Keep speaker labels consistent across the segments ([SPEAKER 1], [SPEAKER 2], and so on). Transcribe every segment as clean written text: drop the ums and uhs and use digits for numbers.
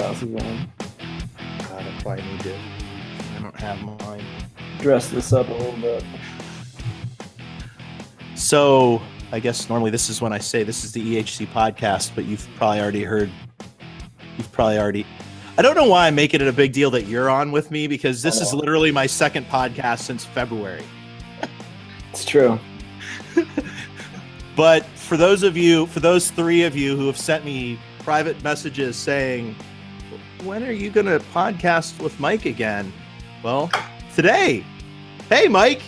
[SPEAKER 1] glasses on.
[SPEAKER 2] God, I probably need to. I don't have mine.
[SPEAKER 1] Dress this up a little bit.
[SPEAKER 2] So, I guess normally this is when I say this is the EHC podcast, but you've probably already heard. I don't know why I'm making it a big deal that you're on with me, because this is literally my second podcast since February.
[SPEAKER 1] It's true.
[SPEAKER 2] But for those three of you who have sent me private messages saying, when are you going to podcast with Mike again? Well, today. Hey, Mike.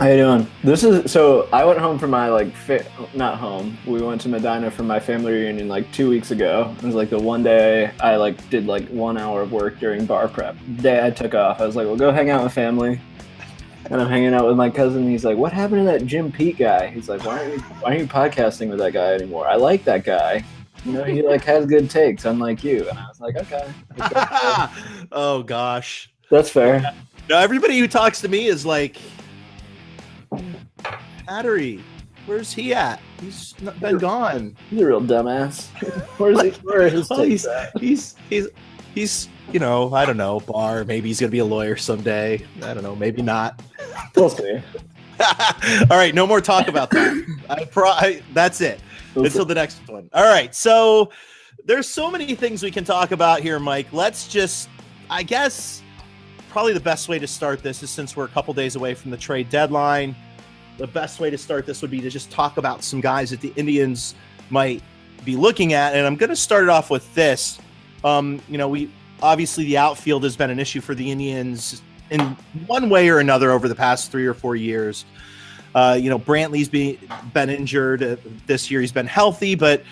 [SPEAKER 1] How you doing? So I went home for my not home. We went to Medina for my family reunion 2 weeks ago. It was the one day I did 1 hour of work during bar prep. The day I took off, I was like, well, go hang out with family. And I'm hanging out with my cousin. He's like, what happened to that Jim Pete guy? He's like, why aren't you podcasting with that guy anymore? I like that guy. You know, he has good takes, unlike you. And I was like, okay.
[SPEAKER 2] Oh gosh,
[SPEAKER 1] that's fair.
[SPEAKER 2] Now everybody who talks to me is like, Hattery, where's he at? He's been gone.
[SPEAKER 1] He's a real dumbass. Where are his takes at?
[SPEAKER 2] He's I don't know, bar. Maybe he's gonna be a lawyer someday. I don't know, maybe not.
[SPEAKER 1] We'll see.
[SPEAKER 2] All right, no more talk about that. That's it. Until the next one. All right, so there's so many things we can talk about here, Mike. Let's just, I guess, probably the best way to start this is, since we're a couple days away from the trade deadline, the best way to start this would be to just talk about some guys that the Indians might be looking at. And I'm going to start it off with this. We obviously, the outfield has been an issue for the Indians in one way or another over the past 3 or 4 years. Brantley's been injured this year. He's been healthy, but,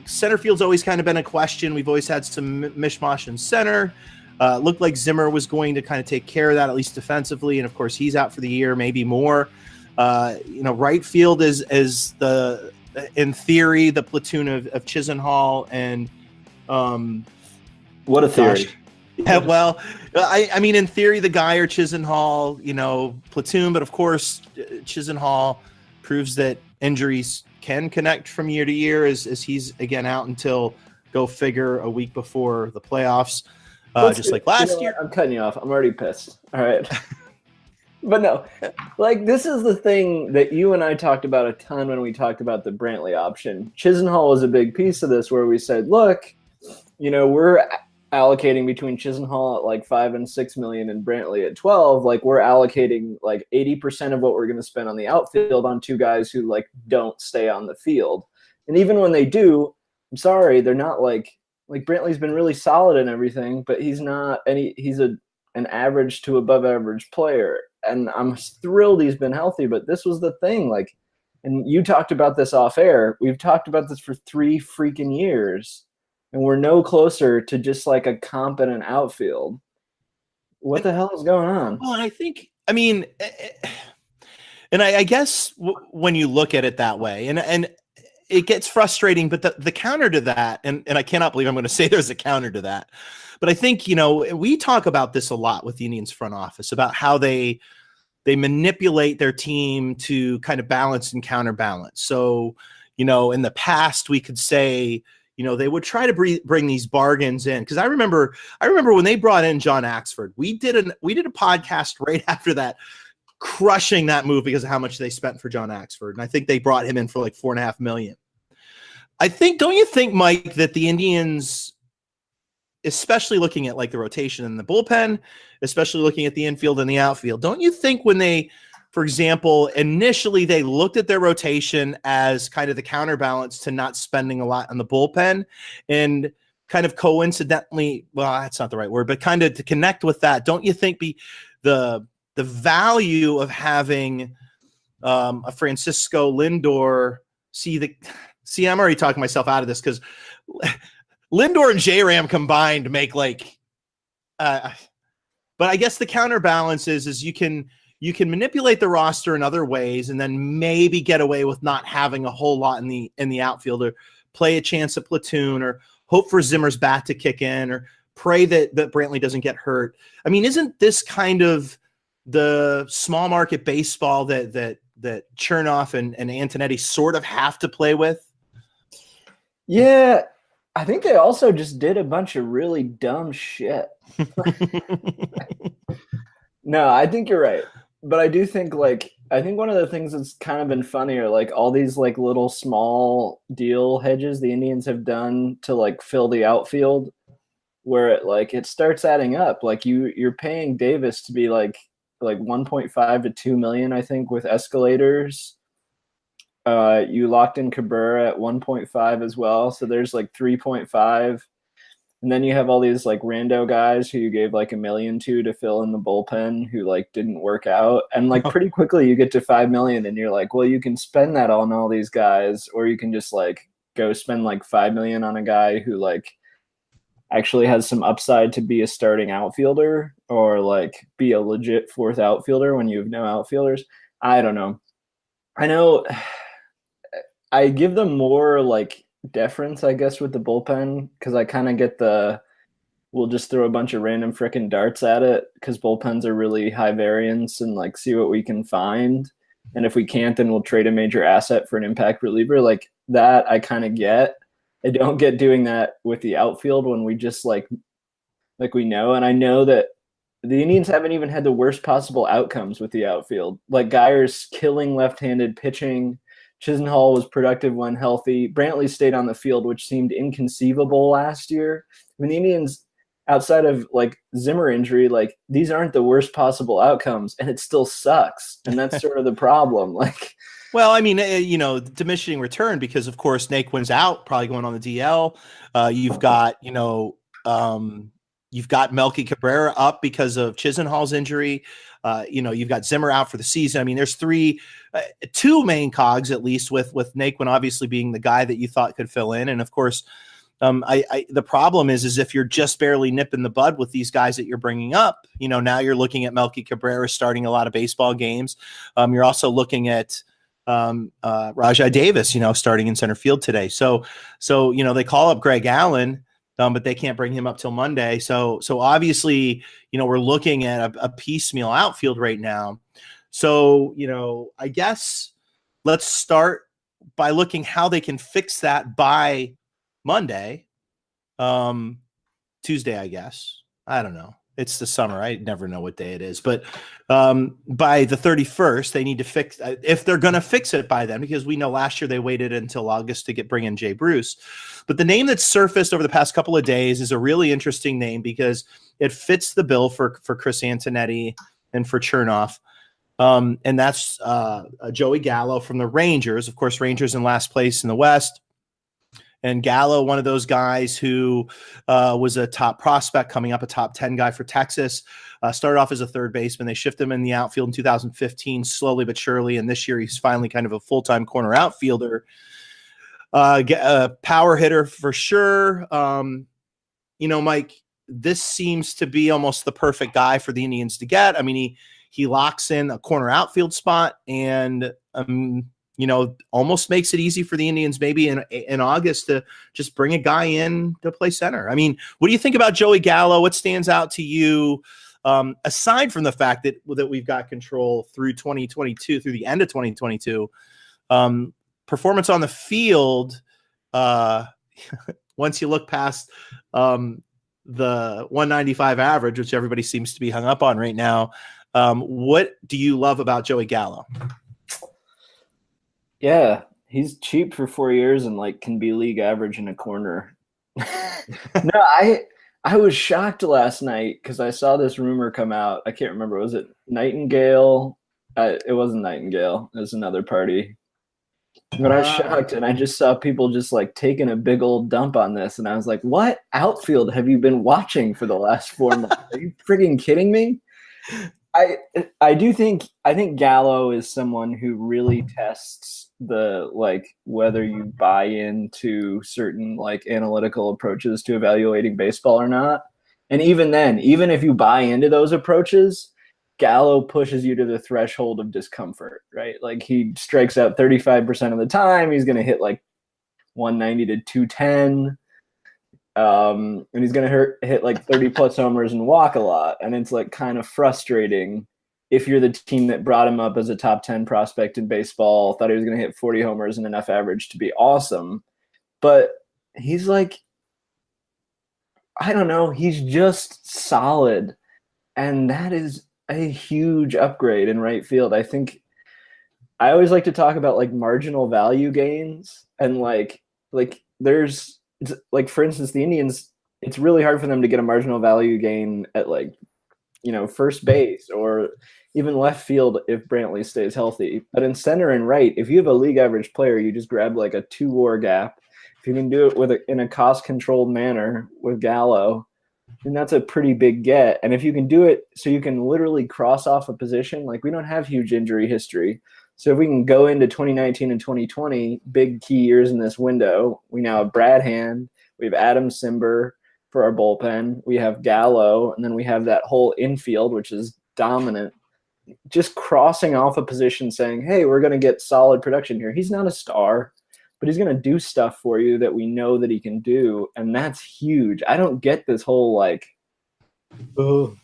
[SPEAKER 2] center field's always kind of been a question. We've always had some mishmash in center. Looked like Zimmer was going to kind of take care of that, at least defensively. And of course, he's out for the year, maybe more. Right field is in theory, the platoon of Chisenhall and,
[SPEAKER 1] what a theory.
[SPEAKER 2] Yeah, well, I mean, in theory, the guy or Chisenhall, platoon, but of course, Chisenhall proves that injuries can connect from year to year as he's again out until, go figure, a week before the playoffs, just like last year.
[SPEAKER 1] I'm cutting you off. I'm already pissed. All right. But no, this is the thing that you and I talked about a ton when we talked about the Brantley option. Chisenhall was a big piece of this, where we said, look, we're allocating between Chisenhall at $5 and $6 million and Brantley at 12. We're allocating 80% of what we're going to spend on the outfield on two guys who don't stay on the field. And even when they do, I'm sorry, they're not Brantley's been really solid and everything, but he's not he's an average to above average player. And I'm thrilled he's been healthy, but this was the thing. And you talked about this off air. We've talked about this for 3 freaking years, and we're no closer to just a competent outfield. What the hell is going on?
[SPEAKER 2] Well, I think, and I guess when you look at it that way, and it gets frustrating, but the counter to that, and I cannot believe I'm going to say there's a counter to that, but I think, we talk about this a lot with the Indians front office about how they manipulate their team to kind of balance and counterbalance. So, in the past we could say, they would try to bring these bargains in. Cause I remember when they brought in John Axford, we did a podcast right after that, crushing that move because of how much they spent for John Axford. And I think they brought him in for $4.5 million. Don't you think, Mike, that the Indians, especially looking at the rotation in the bullpen, especially looking at the infield and the outfield, don't you think when they, for example, initially they looked at their rotation as kind of the counterbalance to not spending a lot on the bullpen, and kind of coincidentally, well, that's not the right word, but kind of to connect with that, don't you think the value of having a Francisco Lindor, I'm already talking myself out of this, because Lindor and J-Ram combined make but I guess the counterbalance is you can manipulate the roster in other ways, and then maybe get away with not having a whole lot in the outfield, or play a chance at platoon, or hope for Zimmer's bat to kick in, or pray that Brantley doesn't get hurt. I mean, isn't this kind of the small market baseball that Chernoff and Antonetti sort of have to play with?
[SPEAKER 1] Yeah, I think they also just did a bunch of really dumb shit. No, I think you're right. But I do think I think one of the things that's kind of been funny are like all these like little small deal hedges the Indians have done to like fill the outfield where it starts adding up. Like you're paying Davis to be like 1.5 to 2 million, I think, with escalators. You locked in Cabrera at 1.5 as well, so there's like 3.5. And then you have all these like rando guys who you gave like $1 million to fill in the bullpen who like didn't work out. And like pretty quickly you get to 5 million and you're like, well, you can spend that on all these guys, or you can just like go spend like 5 million on a guy who like actually has some upside to be a starting outfielder or like be a legit fourth outfielder when you have no outfielders. I don't know. I know I give them more like deference, I guess, with the bullpen because I kind of get we'll just throw a bunch of random frickin' darts at it because bullpens are really high variance and like see what we can find. And if we can't, then we'll trade a major asset for an impact reliever. Like that, I kind of get. I don't get doing that with the outfield when we just like we know. And I know that the Indians haven't even had the worst possible outcomes with the outfield. Like Geyer's killing left-handed pitching. Chisenhall was productive when healthy. Brantley stayed on the field, which seemed inconceivable last year. I mean, the Indians, outside of like Zimmer injury, like these aren't the worst possible outcomes, and it still sucks. And that's sort of the problem. Like,
[SPEAKER 2] well, I mean, diminishing return because of course Naquin's out, probably going on the DL. You've got you've got Melky Cabrera up because of Chisenhall's injury. You've got Zimmer out for the season. I mean, there's two main cogs at least, with Naquin obviously being the guy that you thought could fill in, and of course, the problem is if you're just barely nipping the bud with these guys that you're bringing up. Now you're looking at Melky Cabrera starting a lot of baseball games. You're also looking at Rajai Davis, starting in center field today. So they call up Greg Allen. But they can't bring him up till Monday. So obviously, we're looking at a piecemeal outfield right now. So, I guess let's start by looking how they can fix that by Monday, Tuesday, I guess. I don't know. It's the summer. I never know what day it is. But by the 31st, they need to fix if they're going to fix it by then, because we know last year they waited until August to bring in Jay Bruce. But the name that's surfaced over the past couple of days is a really interesting name because it fits the bill for Chris Antonetti and for Chernoff. And that's Joey Gallo from the Rangers. Of course, Rangers in last place in the West. And Gallo, one of those guys who was a top prospect coming up, a top 10 guy for Texas, started off as a third baseman. They shifted him in the outfield in 2015, slowly but surely. And this year he's finally kind of a full-time corner outfielder. Power hitter for sure. Mike, this seems to be almost the perfect guy for the Indians to get. I mean, he locks in a corner outfield spot and almost makes it easy for the Indians maybe in August to just bring a guy in to play center. I mean, what do you think about Joey Gallo? What stands out to you, aside from the fact that we've got control through 2022, through the end of 2022, performance on the field, once you look past the 195 average, which everybody seems to be hung up on right now, what do you love about Joey Gallo?
[SPEAKER 1] Yeah, he's cheap for 4 years and like can be league average in a corner. No, I was shocked last night because I saw this rumor come out. I can't remember. Was it Nightingale? It wasn't Nightingale. It was another party. But I was shocked, and I just saw people just like taking a big old dump on this, and I was like, "What outfield have you been watching for the last 4 months? Are you freaking kidding me?" I think Gallo is someone who really tests the like whether you buy into certain like analytical approaches to evaluating baseball or not. And even then, even if you buy into those approaches, Gallo pushes you to the threshold of discomfort, right? Like he strikes out 35% of the time. He's going to hit like 190 to 210. And he's going to hit like 30 plus homers and walk a lot. And it's like kind of frustrating if you're the team that brought him up as a top 10 prospect in baseball, thought he was going to hit 40 homers and enough average to be awesome. But he's like I don't know. He's just solid. And that is a huge upgrade in right field. I think I always like to talk about like marginal value gains and like there's like for instance the Indians, it's really hard for them to get a marginal value gain at like first base or even left field if Brantley stays healthy. But in center and right, if you have a league average player, you just grab like a 2 WAR gap. If you can do it in a cost controlled manner with Gallo, then that's a pretty big get. And if you can do it so you can literally cross off a position, like we don't have huge injury history. So if we can go into 2019 and 2020, big key years in this window, we now have Brad Hand, we have Adam Simber for our bullpen, we have Gallo, and then we have that whole infield, which is dominant. Just crossing off a position saying, hey, we're going to get solid production here. He's not a star, but he's going to do stuff for you that we know that he can do, and that's huge. I don't get this whole like, oh,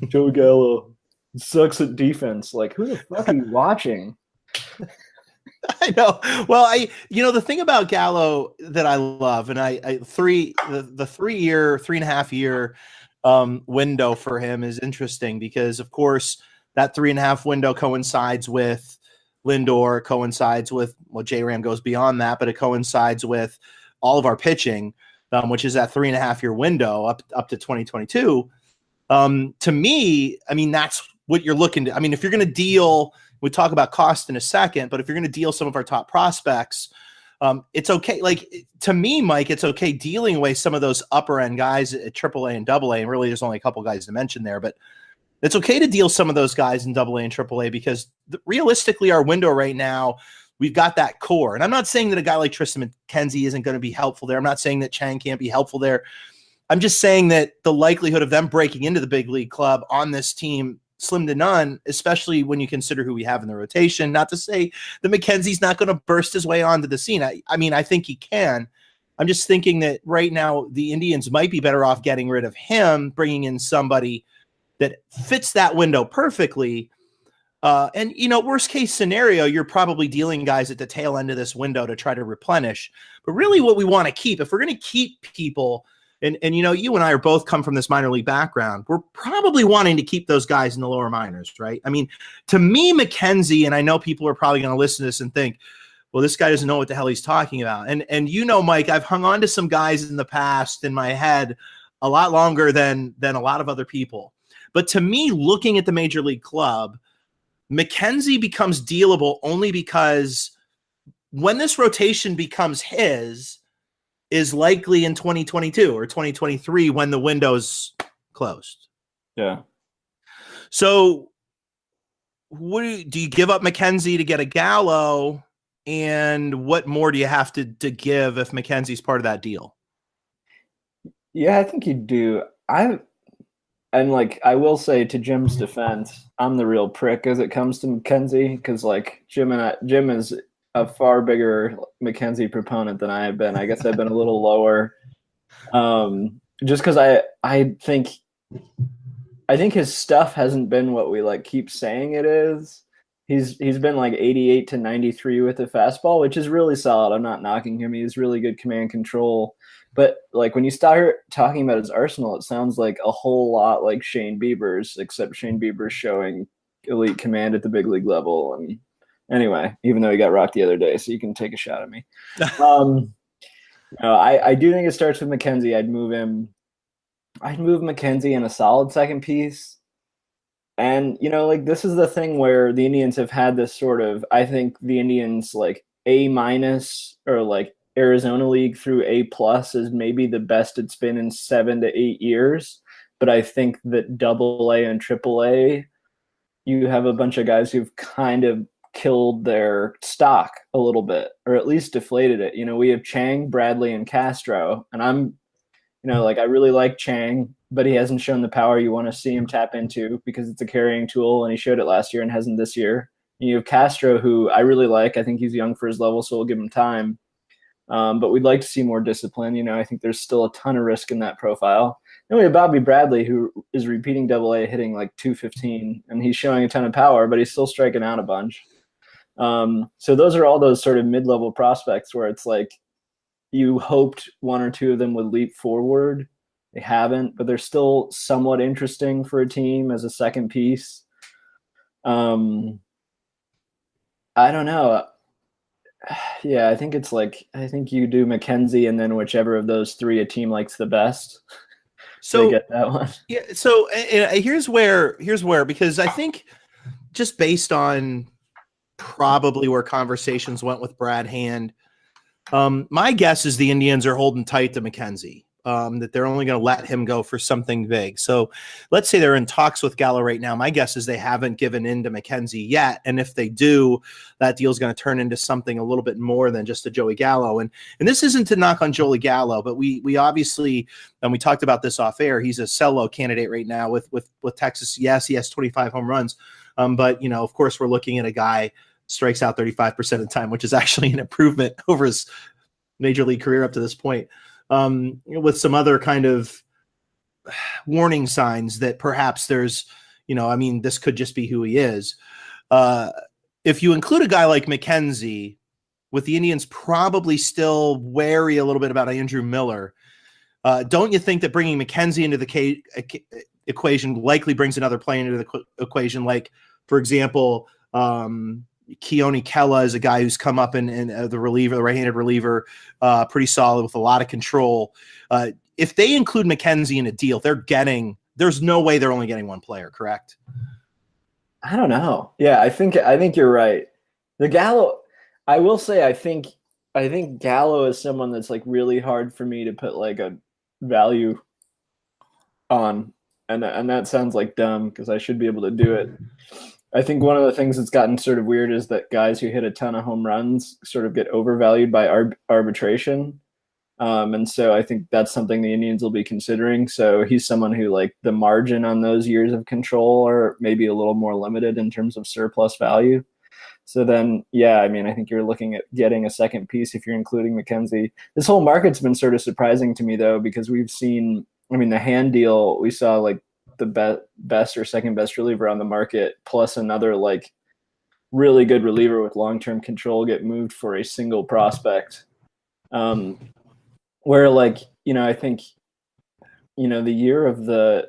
[SPEAKER 1] Joey Gallo sucks at defense. Like, who the fuck are you watching?
[SPEAKER 2] I know. Well, the thing about Gallo that I love, and the 3-year, 3.5-year window for him is interesting because, of course, that 3.5 window coincides with Lindor, coincides with, well, J-Ram goes beyond that, but it coincides with all of our pitching, which is that 3.5-year window up to 2022. To me, I mean, that's what you're looking to. I mean, if you're going to deal, we talk about cost in a second, but if you're going to deal some of our top prospects, it's okay. Like, to me, Mike, it's okay dealing away some of those upper end guys at AAA and AA, and really there's only a couple guys to mention there, but it's okay to deal some of those guys in AA and AAA because realistically, our window right now, we've got that core. And I'm not saying that a guy like Triston McKenzie isn't going to be helpful there. I'm not saying that Chang can't be helpful there. I'm just saying that the likelihood of them breaking into the big league club on this team, slim to none, especially when you consider who we have in the rotation. Not to say that McKenzie's not going to burst his way onto the scene. I mean, I think he can. I'm just thinking that right now the Indians might be better off getting rid of him, bringing in somebody that fits that window perfectly. And, worst case scenario, you're probably dealing guys at the tail end of this window to try to replenish. But really what we want to keep, if we're going to keep people, and you and I are both come from this minor league background, we're probably wanting to keep those guys in the lower minors, right? I mean, to me, McKenzie, and I know people are probably going to listen to this and think, well, this guy doesn't know what the hell he's talking about. And Mike, I've hung on to some guys in the past in my head a lot longer than a lot of other people. But to me, looking at the major league club, McKenzie becomes dealable only because when this rotation becomes his is likely in 2022 or 2023 when the window's closed.
[SPEAKER 1] Yeah.
[SPEAKER 2] So do you give up McKenzie to get a Gallo? And what more do you have to give if McKenzie's part of that deal?
[SPEAKER 1] Yeah, I think you do. And like I will say, to Jim's defense, I'm the real prick as it comes to McKenzie because like Jim is a far bigger McKenzie proponent than I have been. I guess I've been a little lower, just because I think his stuff hasn't been what we like keep saying it is. He's been like 88 to 93 with the fastball, which is really solid. I'm not knocking him. He has really good command control. But like when you start talking about his arsenal, it sounds like a whole lot like Shane Bieber's, except Shane Bieber's showing elite command at the big league level. And anyway, even though he got rocked the other day, so you can take a shot at me. I do think it starts with McKenzie. I'd move him. I'd move McKenzie in a solid second piece. And, like this is the thing where the Indians have had this sort of, I think the Indians like A- or like Arizona League through A+ is maybe the best it's been in 7 to 8 years. But I think that AA and AAA, you have a bunch of guys who've kind of killed their stock a little bit, or at least deflated it. We have Chang, Bradley, and Castro. And I'm, like I really like Chang, but he hasn't shown the power you want to see him tap into because it's a carrying tool, and he showed it last year and hasn't this year. And you have Castro, who I really like. I think he's young for his level, so we'll give him time. But we'd like to see more discipline. I think there's still a ton of risk in that profile. Then we have Bobby Bradley, who is repeating AA, hitting like 215, and he's showing a ton of power, but he's still striking out a bunch. So those are all those sort of mid-level prospects where it's like you hoped one or two of them would leap forward. They haven't, but they're still somewhat interesting for a team as a second piece. I don't know. Yeah, I think you do McKenzie and then whichever of those three a team likes the best. So they get that one.
[SPEAKER 2] Yeah. So here's where because I think just based on probably where conversations went with Brad Hand, my guess is the Indians are holding tight to McKenzie. That they're only going to let him go for something big. So let's say they're in talks with Gallo right now. My guess is they haven't given in to McKenzie yet. And if they do, that deal is going to turn into something a little bit more than just a Joey Gallo. And this isn't to knock on Joey Gallo, but we obviously, and we talked about this off air, he's a sell-low candidate right now with Texas. Yes, he has 25 home runs. But, you know, of course, we're looking at a guy strikes out 35% of the time, which is actually an improvement over his major league career up to this point. With some other kind of warning signs that perhaps there's, you know, I mean, this could just be who he is. If you include a guy like McKenzie, with the Indians probably still wary a little bit about Andrew Miller, don't you think that bringing McKenzie into the equation likely brings another player into the equation? Like, for example, Keone Kela is a guy who's come up in the reliever, the right-handed reliever, pretty solid with a lot of control. If they include McKenzie in a deal, there's no way they're only getting one player, correct?
[SPEAKER 1] I don't know. Yeah, I think you're right. The Gallo, I will say, I think Gallo is someone that's like really hard for me to put like a value on, and that sounds like dumb because I should be able to do it. I think one of the things that's gotten sort of weird is that guys who hit a ton of home runs sort of get overvalued by arbitration. And so I think that's something the Indians will be considering. So he's someone who, like, the margin on those years of control are maybe a little more limited in terms of surplus value. So then, yeah, I mean, I think you're looking at getting a second piece if you're including McKenzie. This whole market's been sort of surprising to me, though, because we've seen, I mean, the Hand deal, we saw like the best or second best reliever on the market plus another like really good reliever with long-term control get moved for a single prospect. Where, like, you know, I think, you know, the year of the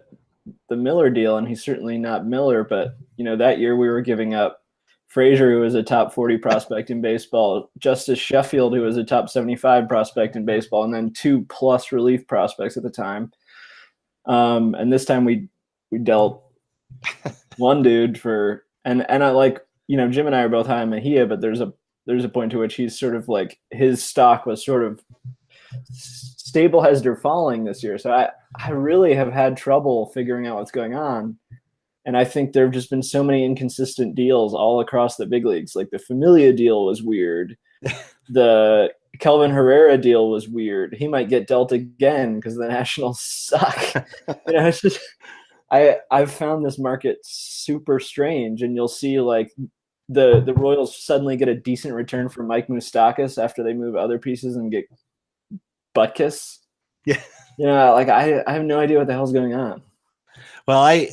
[SPEAKER 1] Miller deal, and he's certainly not Miller, but, you know, that year we were giving up Frazier, who was a top 40 prospect in baseball, Justice Sheffield, who was a top 75 prospect in baseball, and then 2+ relief prospects at the time. And this time we dealt one dude for, and I, like, you know, Jim and I are both high on Mejia, but there's a point to which he's sort of like, his stock was sort of stabilized or falling this year. So I really have had trouble figuring out what's going on. And I think there have just been so many inconsistent deals all across the big leagues. Like the Familia deal was weird. The Kelvin Herrera deal was weird. He might get dealt again because the Nationals suck. You know, it's just, I've found this market super strange, and you'll see like the Royals suddenly get a decent return for Mike Moustakas after they move other pieces and get Butkus.
[SPEAKER 2] Yeah.
[SPEAKER 1] You know, like I have no idea what the hell's going on.
[SPEAKER 2] Well, I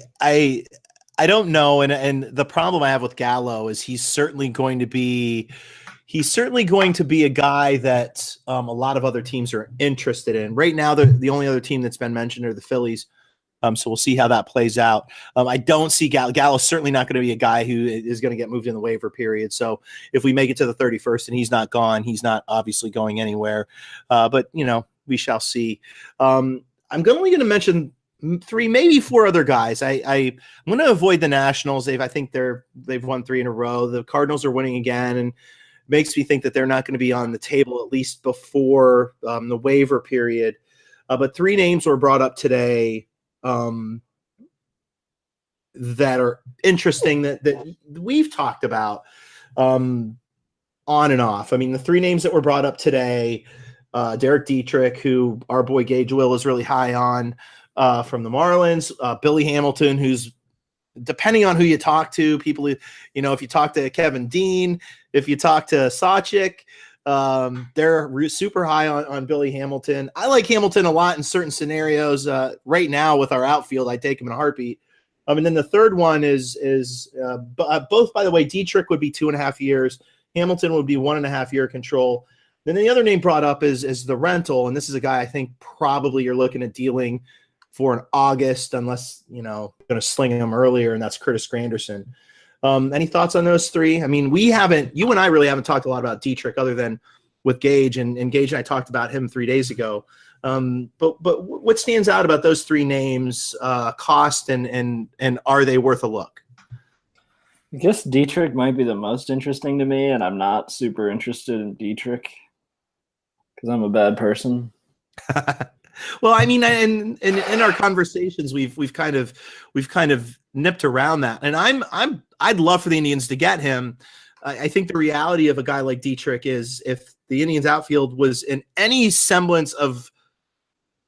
[SPEAKER 2] don't know, and the problem I have with Gallo is he's certainly going to be a guy that a lot of other teams are interested in. Right now, the only other team that's been mentioned are the Phillies. So we'll see how that plays out. I don't see Gallo's certainly not going to be a guy who is going to get moved in the waiver period. So if we make it to the 31st and he's not gone, he's not obviously going anywhere. But, you know, we shall see. I'm only going to mention 3, maybe 4 other guys. I'm going to avoid the Nationals. I think they've won 3 in a row. The Cardinals are winning again, and makes me think that they're not going to be on the table at least before the waiver period. But 3 names were brought up today that are interesting that we've talked about on and off. I mean, the 3 names that were brought up today, Derek Dietrich, who our boy Gage Will is really high on from the Marlins, Billy Hamilton, who's, depending on who you talk to, people, you know, if you talk to Kevin Dean, if you talk to Sawchik, they're super high on Billy Hamilton. I like Hamilton a lot in certain scenarios. Right now with our outfield, I take him in a heartbeat. And then the third one is both, by the way, Dietrich would be 2.5 years. Hamilton would be 1.5 year control. Then the other name brought up is the rental. And this is a guy I think probably you're looking at dealing for an August, unless, going to sling him earlier, and that's Curtis Granderson. Any thoughts on those three? I mean, you and I really haven't talked a lot about Dietrich other than with Gage, and Gage and I talked about him 3 days ago. But what stands out about those three names, cost and are they worth a look?
[SPEAKER 1] I guess Dietrich might be the most interesting to me, and I'm not super interested in Dietrich because I'm a bad person.
[SPEAKER 2] Well, I mean, in our conversations, we've kind of nipped around that, and I'd love for the Indians to get him. I think the reality of a guy like Dietrich is if the Indians outfield was in any semblance of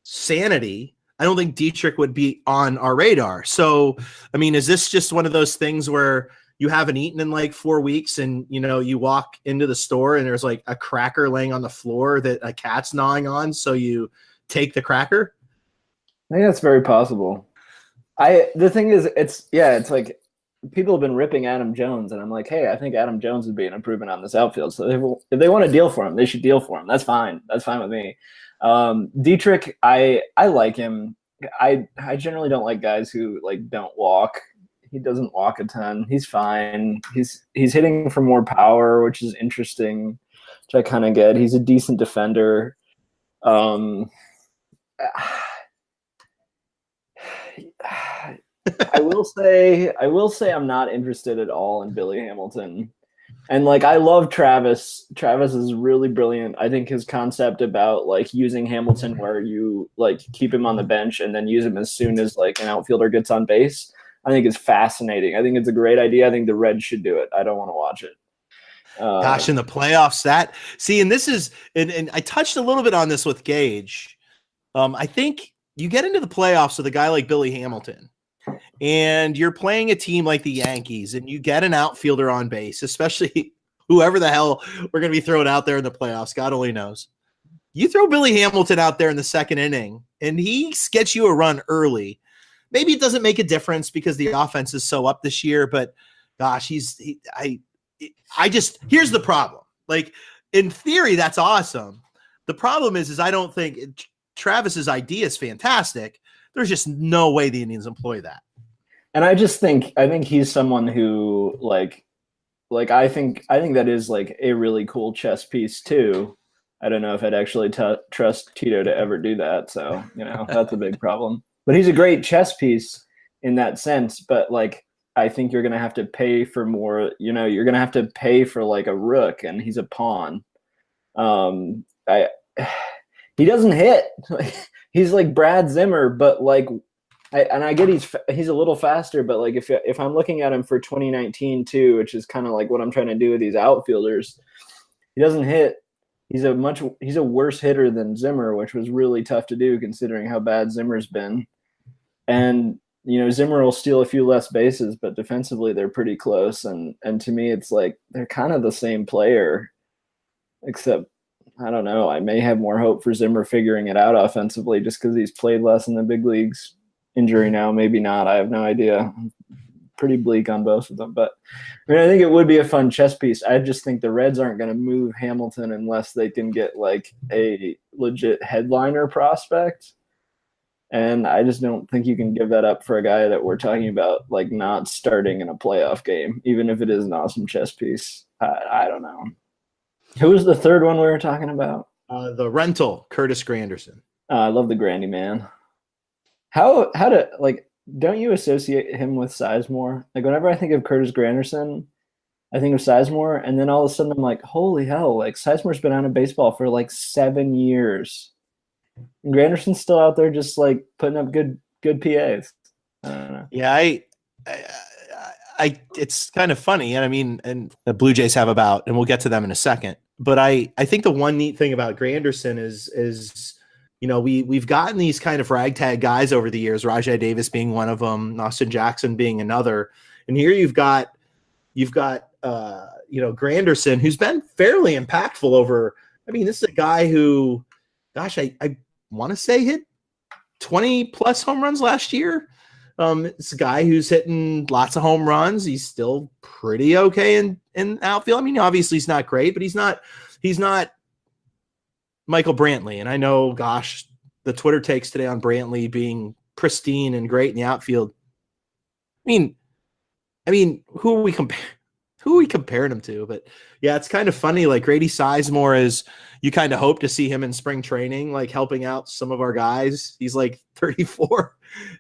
[SPEAKER 2] sanity, I don't think Dietrich would be on our radar. So, I mean, is this just one of those things where you haven't eaten in like 4 weeks and, you walk into the store and there's like a cracker laying on the floor that a cat's gnawing on, so you take the cracker?
[SPEAKER 1] I think that's very possible. The thing is, it's like people have been ripping Adam Jones, and I'm like, hey, I think Adam Jones would be an improvement on this outfield. So if they want to deal for him, they should deal for him. That's fine. That's fine with me. Dietrich, I like him. I generally don't like guys who like don't walk. He doesn't walk a ton. He's fine. He's hitting for more power, which is interesting, which I kind of get. He's a decent defender. I will say I'm not interested at all in Billy Hamilton. And like, I love Travis. Travis is really brilliant. I think his concept about like using Hamilton where you like keep him on the bench and then use him as soon as like an outfielder gets on base, I think is fascinating. I think it's a great idea. I think the Reds should do it. I don't want to watch it.
[SPEAKER 2] Gosh, in the playoffs, and I touched a little bit on this with Gage. I think you get into the playoffs with a guy like Billy Hamilton, and you're playing a team like the Yankees, and you get an outfielder on base, especially whoever the hell we're going to be throwing out there in the playoffs. God only knows. You throw Billy Hamilton out there in the second inning, and he gets you a run early. Maybe it doesn't make a difference because the offense is so up this year, but gosh, here's the problem. Like, in theory, that's awesome. The problem is I don't think Travis's idea is fantastic. There's just no way the Indians employ that.
[SPEAKER 1] And I think he's someone who like I think that is like a really cool chess piece too. I don't know if I'd actually trust Tito to ever do that. So, that's a big problem. But he's a great chess piece in that sense. But like, I think you're going to have to pay for more, you're going to have to pay for like a rook, and he's a pawn. He doesn't hit. He's like Brad Zimmer, but like, I get he's a little faster, but like if I'm looking at him for 2019 too, which is kind of like what I'm trying to do with these outfielders, he doesn't hit. He's a worse hitter than Zimmer, which was really tough to do considering how bad Zimmer's been. And Zimmer will steal a few less bases, but defensively they're pretty close. And to me, it's like they're kind of the same player, except I don't know. I may have more hope for Zimmer figuring it out offensively just because he's played less in the big leagues. Injury now, maybe not. I have no idea. I'm pretty bleak on both of them. But I think it would be a fun chess piece. I just think the Reds aren't going to move Hamilton unless they can get like a legit headliner prospect. And I just don't think you can give that up for a guy that we're talking about like not starting in a playoff game, even if it is an awesome chess piece. I don't know. Who was the third one we were talking about?
[SPEAKER 2] The rental, Curtis Granderson.
[SPEAKER 1] I love the Grandy man. How don't you associate him with Sizemore? Like whenever I think of Curtis Granderson, I think of Sizemore, and then all of a sudden I'm like, holy hell, like Sizemore's been out of baseball for like 7 years. And Granderson's still out there just like putting up good PAs. I don't know.
[SPEAKER 2] Yeah, I it's kind of funny. And I mean, and the Blue Jays have about, and we'll get to them in a second. But I think the one neat thing about Granderson is we've gotten these kind of ragtag guys over the years, Rajai Davis being one of them, Austin Jackson being another. And here you've got Granderson, who's been fairly impactful over. I mean, this is a guy who, gosh, I want to say hit 20 plus home runs last year. It's a guy who's hitting lots of home runs. He's still pretty okay in outfield. I mean, obviously he's not great, but he's not Michael Brantley. And I know, gosh, the Twitter takes today on Brantley being pristine and great in the outfield. I mean, who are we comparing him to? But yeah, it's kind of funny. Like Grady Sizemore is, you kind of hope to see him in spring training, like helping out some of our guys. He's like 34,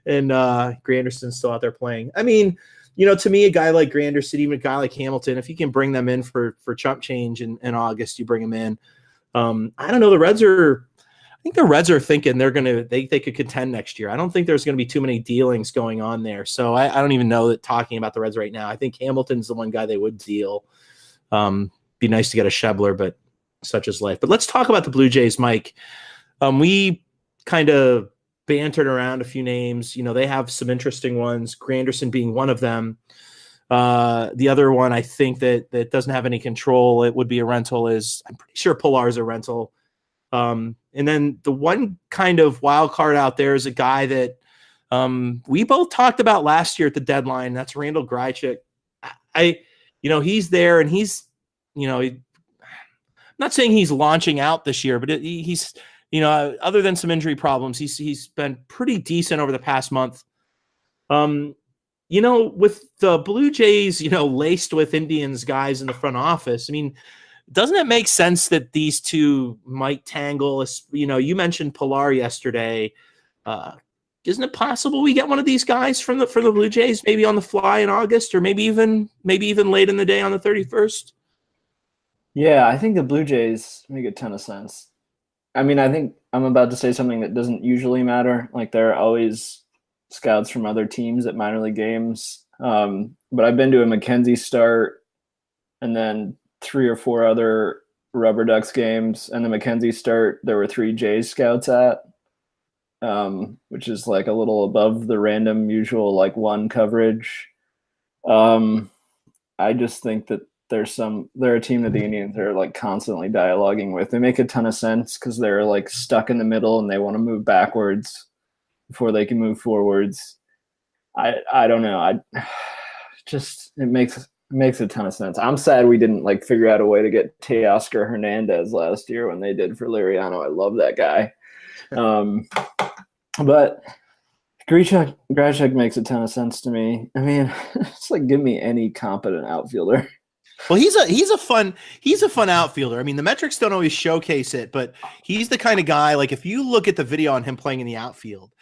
[SPEAKER 2] and Granderson's still out there playing. I mean, to me, a guy like Granderson, even a guy like Hamilton, if you can bring them in for chump change in August, you bring them in. I don't know. I think the Reds are thinking they could contend next year. I don't think there's going to be too many dealings going on there. So I don't even know that talking about the Reds right now. I think Hamilton's the one guy they would deal. Be nice to get a Schebler, but such is life. But let's talk about the Blue Jays, Mike. We kind of bantered around a few names. They have some interesting ones, Granderson being one of them. The other one I think that doesn't have any control, it would be a rental, is I'm pretty sure Pilar's a rental. And then the one kind of wild card out there is a guy that we both talked about last year at the deadline. That's Randall Grichuk. He's there, and he's, I'm not saying he's launching out this year, but he's, other than some injury problems, he's been pretty decent over the past month. With the Blue Jays, laced with Indians guys in the front office, I mean, doesn't it make sense that these two might tangle? You mentioned Pilar yesterday. Isn't it possible we get one of these guys for the Blue Jays, maybe on the fly in August, or maybe even late in the day on the 31st?
[SPEAKER 1] Yeah, I think the Blue Jays make a ton of sense. I mean, I think I'm about to say something that doesn't usually matter. Like, there are always scouts from other teams at minor league games. But I've been to a McKenzie start, and then 3 or 4 other Rubber Ducks games, and the McKenzie start there were 3 Jays scouts at, which is like a little above the random usual like 1 coverage. I just think that they're a team that the Indians are like constantly dialoguing with. They make a ton of sense because they're like stuck in the middle and they want to move backwards before they can move forwards. I don't know. It makes a ton of sense. I'm sad we didn't like figure out a way to get Teoscar Hernandez last year when they did for Liriano. I love that guy. But Grichuk makes a ton of sense to me. I mean, it's like, give me any competent outfielder.
[SPEAKER 2] Well, he's a fun outfielder. I mean, the metrics don't always showcase it, but he's the kind of guy, like if you look at the video on him playing in the outfield,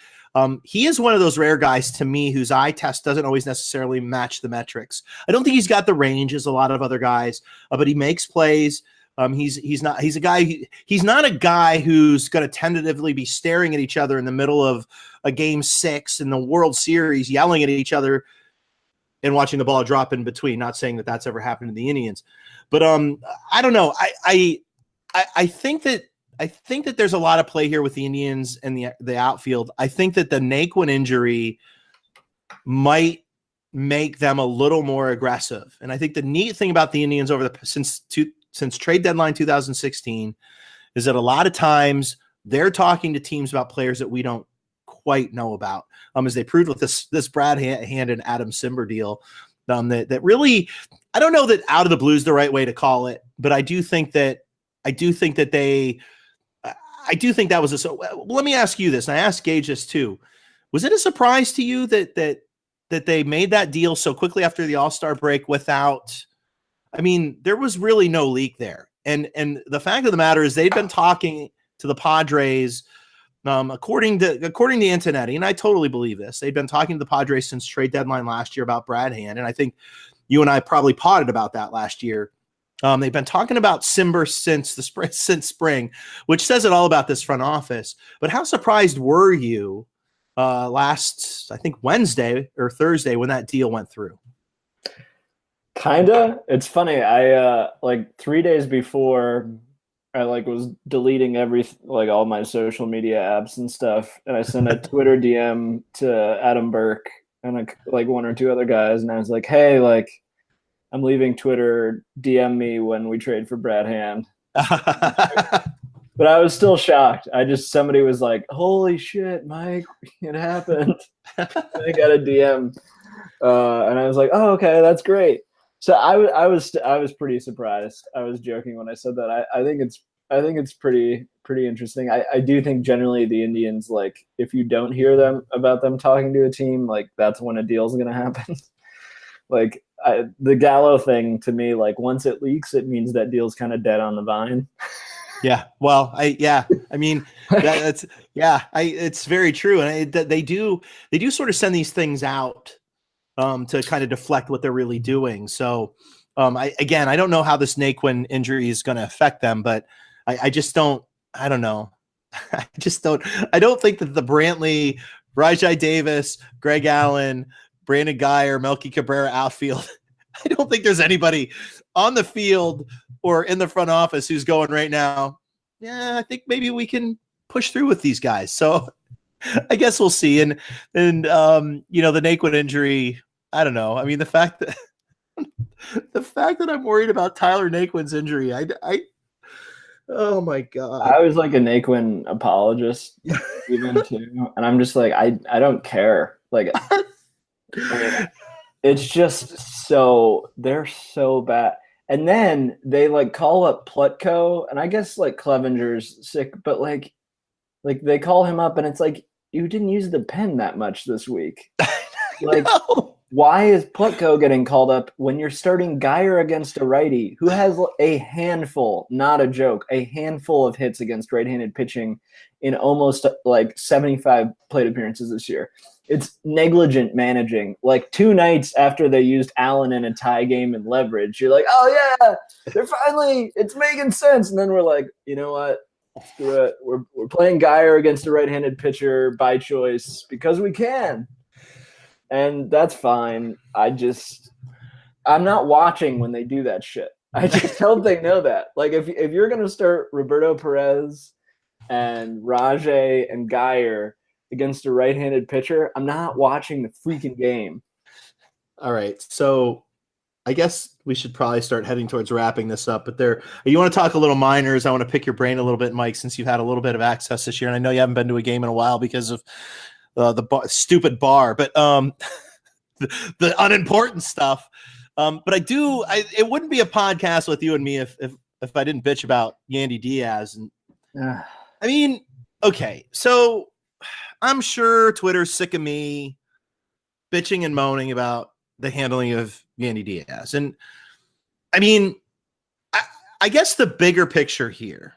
[SPEAKER 2] he is one of those rare guys to me whose eye test doesn't always necessarily match the metrics. I don't think he's got the range as a lot of other guys, but he makes plays. He's not a guy who's going to tentatively be staring at each other in the middle of a game 6 in the World Series, yelling at each other and watching the ball drop in between. Not saying that that's ever happened to the Indians, but I don't know. I think that there's a lot of play here with the Indians and the outfield. I think that the Naquin injury might make them a little more aggressive. And I think the neat thing about the Indians since trade deadline 2016 is that a lot of times they're talking to teams about players that we don't quite know about. As they proved with this Brad Hand and Adam Simber deal, that really, I don't know that out of the blue is the right way to call it, but I do think that was so. Let me ask you this, and I asked Gage this too. Was it a surprise to you that they made that deal so quickly after the All-Star break without? I mean, there was really no leak there, and the fact of the matter is they'd been talking to the Padres, according to Antonetti, and I totally believe this. They'd been talking to the Padres since trade deadline last year about Brad Hand, and I think you and I probably potted about that last year. They've been talking about Simber since spring, which says it all about this front office. But how surprised were you last, I think, Wednesday or Thursday when that deal went through?
[SPEAKER 1] Kinda. It's funny. I like 3 days before, I like was deleting all my social media apps and stuff, and I sent a Twitter DM to Adam Burke and like 1 or 2 other guys, and I was like, "Hey, like, I'm leaving Twitter. DM me when we trade for Brad Hand." But I was still shocked. Somebody was like, "Holy shit, Mike, it happened." I got a DM, and I was like, "Oh, okay, that's great." So I was pretty surprised. I was joking when I said that. I think it's pretty pretty interesting. I do think generally the Indians, like, if you don't hear them about them talking to a team, like, that's when a deal's going to happen. Like, the Gallo thing to me, like, once it leaks, it means that deal's kind of dead on the vine.
[SPEAKER 2] Yeah. Well, I mean, it's very true. And they do sort of send these things out to kind of deflect what they're really doing. So, I don't know how this Naquin injury is going to affect them, but I don't know. I don't think that the Brantley, Rajai Davis, Greg Allen, Brandon Guyer, Melky Cabrera outfield, I don't think there's anybody on the field or in the front office who's going right now, yeah, I think maybe we can push through with these guys. So I guess we'll see. And the Naquin injury, I don't know. I mean, the fact that I'm worried about Tyler Naquin's injury, oh my God.
[SPEAKER 1] I was like a Naquin apologist even too. And I'm just like, I don't care. Like, it's just they're so bad. And then they like call up Plutko, and I guess like Clevenger's sick, but like they call him up and it's like, you didn't use the pen that much this week. Like, why is Plutko getting called up when you're starting Guyer against a righty who has a handful, not a joke, a handful of hits against right-handed pitching in almost like 75 plate appearances this year? It's negligent managing. Like 2 nights after they used Allen in a tie game and leverage, you're like, oh yeah, it's making sense. And then we're like, you know what? Screw it. We're playing Guyer against a right-handed pitcher by choice because we can. And that's fine. I'm not watching when they do that shit. I just hope they know that. Like, if you're going to start Roberto Perez and Rajay and Guyer against a right-handed pitcher, I'm not watching the freaking game.
[SPEAKER 2] All right. So I guess we should probably start heading towards wrapping this up. But you want to talk a little minors? I want to pick your brain a little bit, Mike, since you've had a little bit of access this year. And I know you haven't been to a game in a while because of stupid bar, but the unimportant stuff. But it wouldn't be a podcast with you and me if I didn't bitch about Yandy Diaz. And I mean, okay, so I'm sure Twitter's sick of me bitching and moaning about the handling of Yandy Diaz. And I mean, I guess the bigger picture here,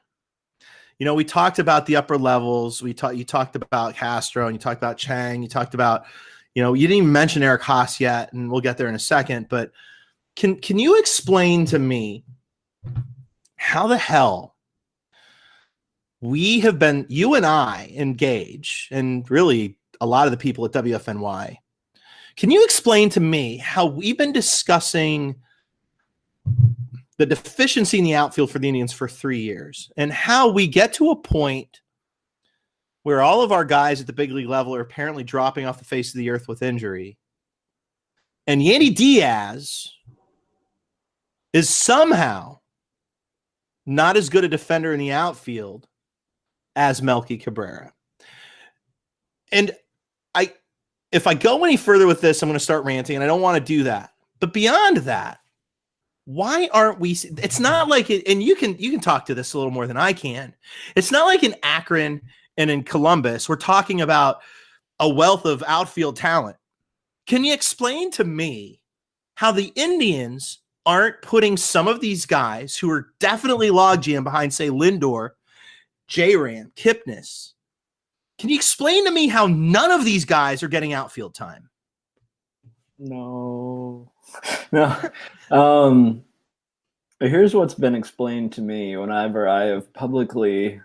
[SPEAKER 2] we talked about the upper levels. You talked about Castro, and you talked about Chang. You talked about, you didn't even mention Eric Haas yet, and we'll get there in a second. But can you explain to me how the hell you and I engage, and really a lot of the people at WFNY, can you explain to me how we've been discussing the deficiency in the outfield for the Indians for 3 years, and how we get to a point where all of our guys at the big league level are apparently dropping off the face of the earth with injury, and Yandy Diaz is somehow not as good a defender in the outfield as Melky Cabrera. And if I go any further with this, I'm going to start ranting, and I don't want to do that. But beyond that, why aren't we? It's not like it, and you can talk to this a little more than I can. It's not like in Akron and in Columbus we're talking about a wealth of outfield talent. Can you explain to me how the Indians aren't putting some of these guys who are definitely logjam behind, say, Lindor, J-Ram, Kipnis? Can you explain to me how none of these guys are getting outfield time?
[SPEAKER 1] No. Here's what's been explained to me whenever I have publicly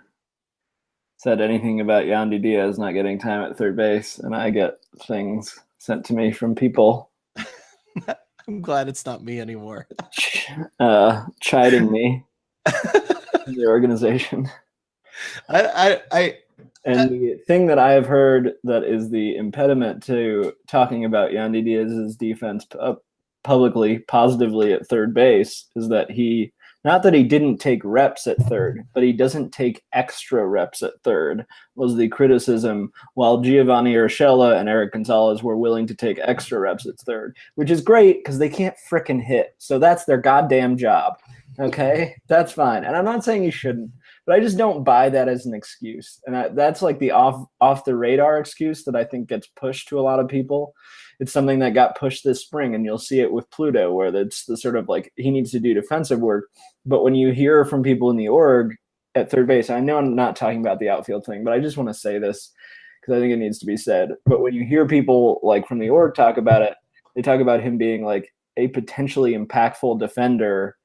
[SPEAKER 1] said anything about Yandy Diaz not getting time at third base, and I get things sent to me from people.
[SPEAKER 2] I'm glad it's not me anymore.
[SPEAKER 1] Chiding me in the organization. And the thing that I have heard that is the impediment to talking about Yandy Diaz's defense publicly, positively at third base is that not that he didn't take reps at third, but he doesn't take extra reps at third, was the criticism, while Giovanni Urshela and Eric Gonzalez were willing to take extra reps at third, which is great because they can't frickin' hit. So that's their goddamn job. Okay? That's fine. And I'm not saying he shouldn't. But I just don't buy that as an excuse. And that's like the off the radar excuse that I think gets pushed to a lot of people. It's something that got pushed this spring, and you'll see it with Pluto, where it's the sort of like he needs to do defensive work. But when you hear from people in the org at third base, I know I'm not talking about the outfield thing, but I just want to say this because I think it needs to be said. But when you hear people like from the org talk about it, they talk about him being like a potentially impactful defender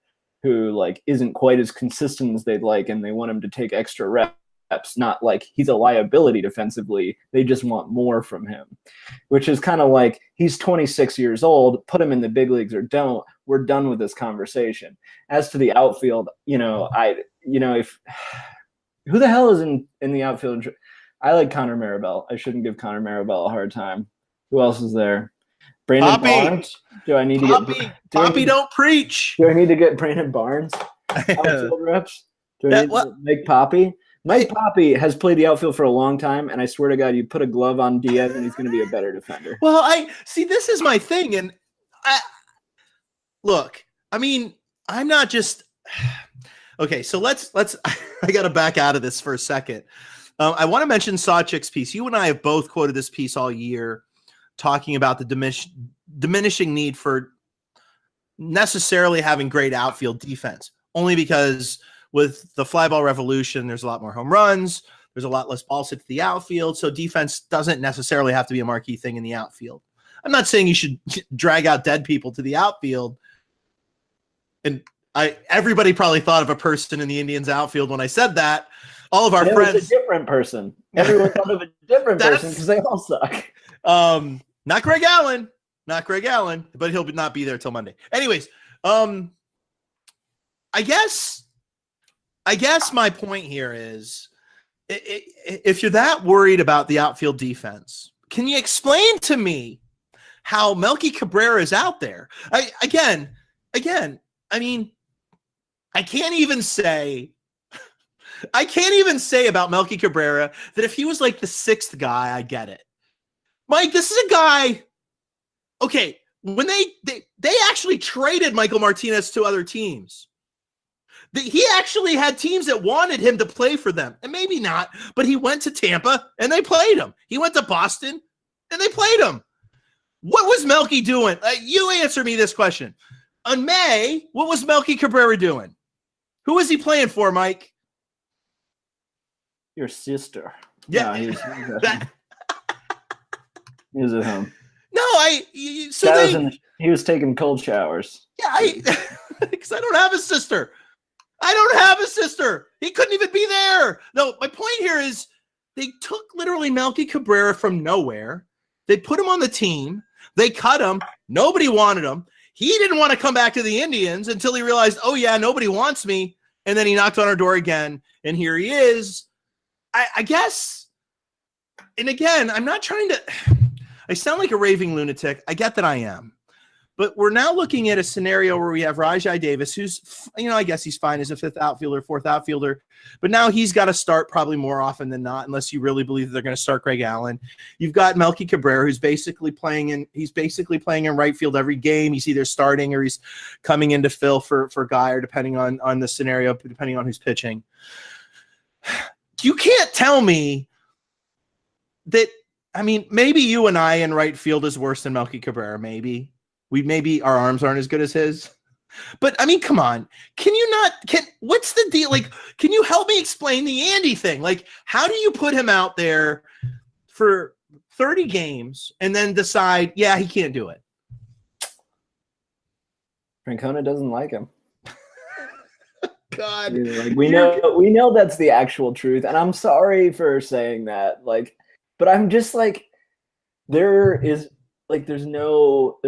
[SPEAKER 1] who like isn't quite as consistent as they'd like, and they want him to take extra reps. Not like he's a liability defensively. They just want more from him, which is kind of like he's 26 years old. Put him in the big leagues or don't. We're done with this conversation. As to the outfield, if who the hell is in the outfield? I like Connor Maribel. I shouldn't give Connor Maribel a hard time. Who else is there? Brandon Barnes. Do I need to get
[SPEAKER 2] Poppy? Don't preach.
[SPEAKER 1] Do I need to get Brandon Barnes outfield reps? Do I need to make Poppy? Mike Poppy has played the outfield for a long time, and I swear to God, you put a glove on Diaz, and he's going to be a better defender.
[SPEAKER 2] Well, I see. This is my thing, and I'm not just okay. So let's. I got to back out of this for a second. I want to mention Sawchik's piece. You and I have both quoted this piece all year, talking about the diminishing need for necessarily having great outfield defense, only because with the fly ball revolution, there's a lot more home runs. There's a lot less balls hit to the outfield. So defense doesn't necessarily have to be a marquee thing in the outfield. I'm not saying you should drag out dead people to the outfield. And everybody probably thought of a person in the Indians outfield when I said that. All of our friends.
[SPEAKER 1] It was a different person. Everyone thought of a different person because they all suck.
[SPEAKER 2] Not Greg Allen, but he'll not be there till Monday. Anyways, I guess my point here is, if you're that worried about the outfield defense, can you explain to me how Melky Cabrera is out there? I mean, I can't even say about Melky Cabrera that if he was like the sixth guy, I get it. Mike, this is a guy. Okay, when they actually traded Michael Martinez to other teams. He actually had teams that wanted him to play for them, and maybe not, but he went to Tampa and they played him. He went to Boston and they played him. What was Melky doing? You answer me this question. On May, what was Melky Cabrera doing? Who was he playing for, Mike?
[SPEAKER 1] Your sister.
[SPEAKER 2] Yeah.
[SPEAKER 1] No, he was at home.
[SPEAKER 2] No,
[SPEAKER 1] he was taking cold showers.
[SPEAKER 2] Yeah, because I don't have a sister. He couldn't even be there. No, my point here is they took literally Melky Cabrera from nowhere. They put him on the team. They cut him. Nobody wanted him. He didn't want to come back to the Indians until he realized, oh, yeah, nobody wants me. And then he knocked on our door again, and here he is. I guess, and again, I'm not trying to – I sound like a raving lunatic. I get that I am. But we're now looking at a scenario where we have Rajai Davis, who's, I guess he's fine as a fifth outfielder, fourth outfielder. But now he's got to start probably more often than not, unless you really believe that they're going to start Greg Allen. You've got Melky Cabrera, who's basically playing in right field every game. He's either starting or he's coming in to fill for Guy, or depending on the scenario, depending on who's pitching. You can't tell me that. I mean, maybe you and I in right field is worse than Melky Cabrera. Maybe our arms aren't as good as his. But I mean, come on. What's the deal? Like, can you help me explain the Andy thing? Like, how do you put him out there for 30 games and then decide, yeah, he can't do it?
[SPEAKER 1] Francona doesn't like him.
[SPEAKER 2] God.
[SPEAKER 1] Like, we know that's the actual truth. And I'm sorry for saying that. Like, but I'm just like, there is no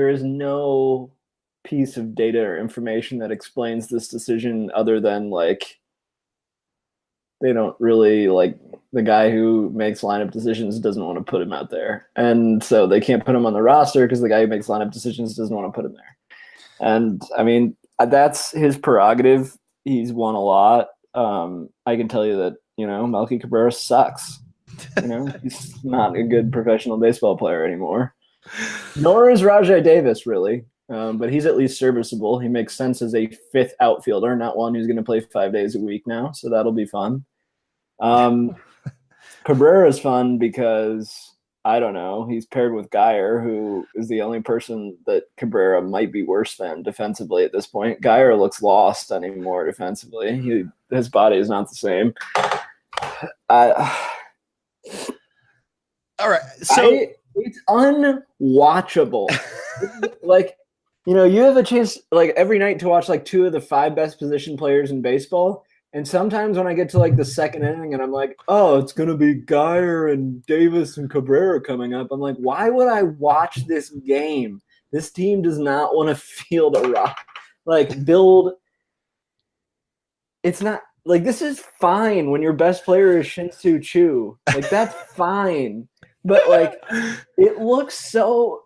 [SPEAKER 1] piece of data or information that explains this decision other than like they don't really like the guy who makes lineup decisions doesn't want to put him out there. And so they can't put him on the roster because the guy who makes lineup decisions doesn't want to put him there. And I mean, that's his prerogative. He's won a lot. I can tell you that, Melky Cabrera sucks. He's not a good professional baseball player anymore. Nor is Rajai Davis, really. but he's at least serviceable. He makes sense as a fifth outfielder, not one who's going to play 5 days a week now. So that'll be fun. Cabrera's fun because I don't know. He's paired with Geyer, who is the only person that Cabrera might be worse than defensively at this point. Geyer looks lost anymore defensively. His body is not the same.
[SPEAKER 2] All right, so
[SPEAKER 1] it's unwatchable. Like, you have a chance like every night to watch like 2 of the 5 best position players in baseball. And sometimes when I get to like the second inning and I'm like, oh, it's going to be Geyer and Davis and Cabrera coming up, I'm like, why would I watch this game? This team does not want to field a rock. It's not like this is fine when your best player is Shin-Soo Choo. Like, that's fine. But like, it looks so.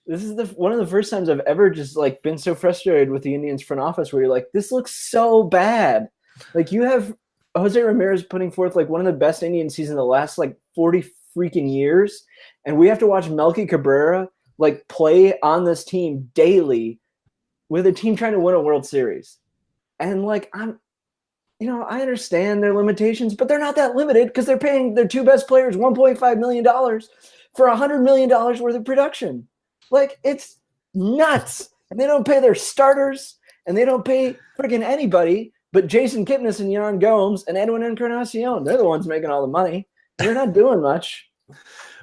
[SPEAKER 1] This is one of the first times I've ever just like been so frustrated with the Indians front office where you're like, this looks so bad. Like, you have Jose Ramirez putting forth like one of the best Indian seasons in the last like 40 freaking years, and we have to watch Melky Cabrera like play on this team daily with a team trying to win a World Series. And like, I understand their limitations, but they're not that limited because they're paying their 2 best players $1.5 million for $100 million worth of production. Like, it's nuts. And they don't pay their starters, and they don't pay freaking anybody but Jason Kipnis and Yan Gomes and Edwin Encarnacion. They're the ones making all the money. They're not doing much.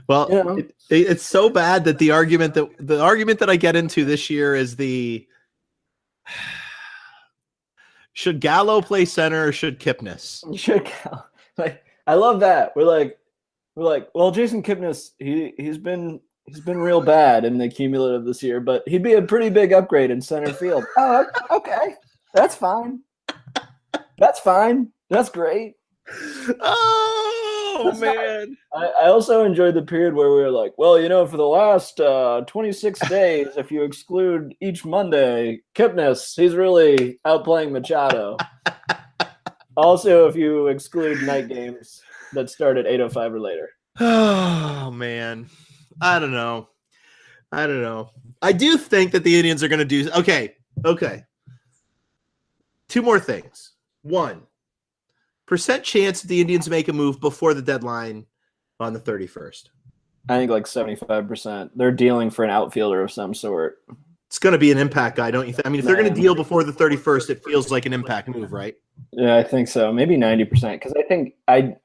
[SPEAKER 2] Well, it's so bad that the argument that I get into this year is should Gallo play center or should Kipnis?
[SPEAKER 1] Should Gallo. Like, I love that. We're like, well, Jason Kipnis, he's been real bad in the cumulative this year, but he'd be a pretty big upgrade in center field. Oh, okay. That's fine. That's fine. That's great.
[SPEAKER 2] Oh, man.
[SPEAKER 1] I also enjoyed the period where we were like, well, for the last 26 days, if you exclude each Monday, Kipnis, he's really outplaying Machado. Also, if you exclude night games that start at 8:05 or later.
[SPEAKER 2] Oh, man. I don't know. I do think that the Indians are going to do – okay. 2 more things. 1, % chance that the Indians make a move before the deadline on the 31st.
[SPEAKER 1] I think like 75%. They're dealing for an outfielder of some sort.
[SPEAKER 2] It's going to be an impact guy, don't you think? I mean, if they're going to deal before the 31st, it feels like an impact move, right?
[SPEAKER 1] Yeah, I think so. Maybe 90%. Because I think I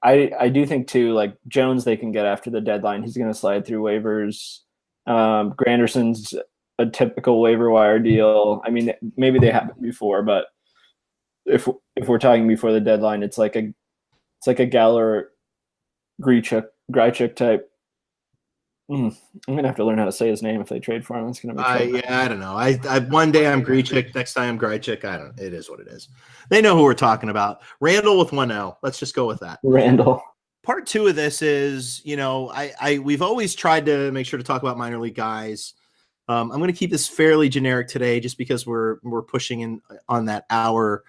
[SPEAKER 1] do think too, like Jones, they can get after the deadline. He's going to slide through waivers. Granderson's a typical waiver wire deal. I mean, maybe they happened before, but if we're talking before the deadline, it's like a Gallo Grichuk type. I'm gonna have to learn how to say his name if they trade for him. It's gonna be
[SPEAKER 2] I don't know. I one day I'm Grichuk, next time I'm Grichuk. I don't. It is what it is. They know who we're talking about. Randall with 1 L. Let's just go with that.
[SPEAKER 1] Randall.
[SPEAKER 2] Part 2 of this is, we've always tried to make sure to talk about minor league guys. I'm going to keep this fairly generic today, just because we're pushing in on that hour.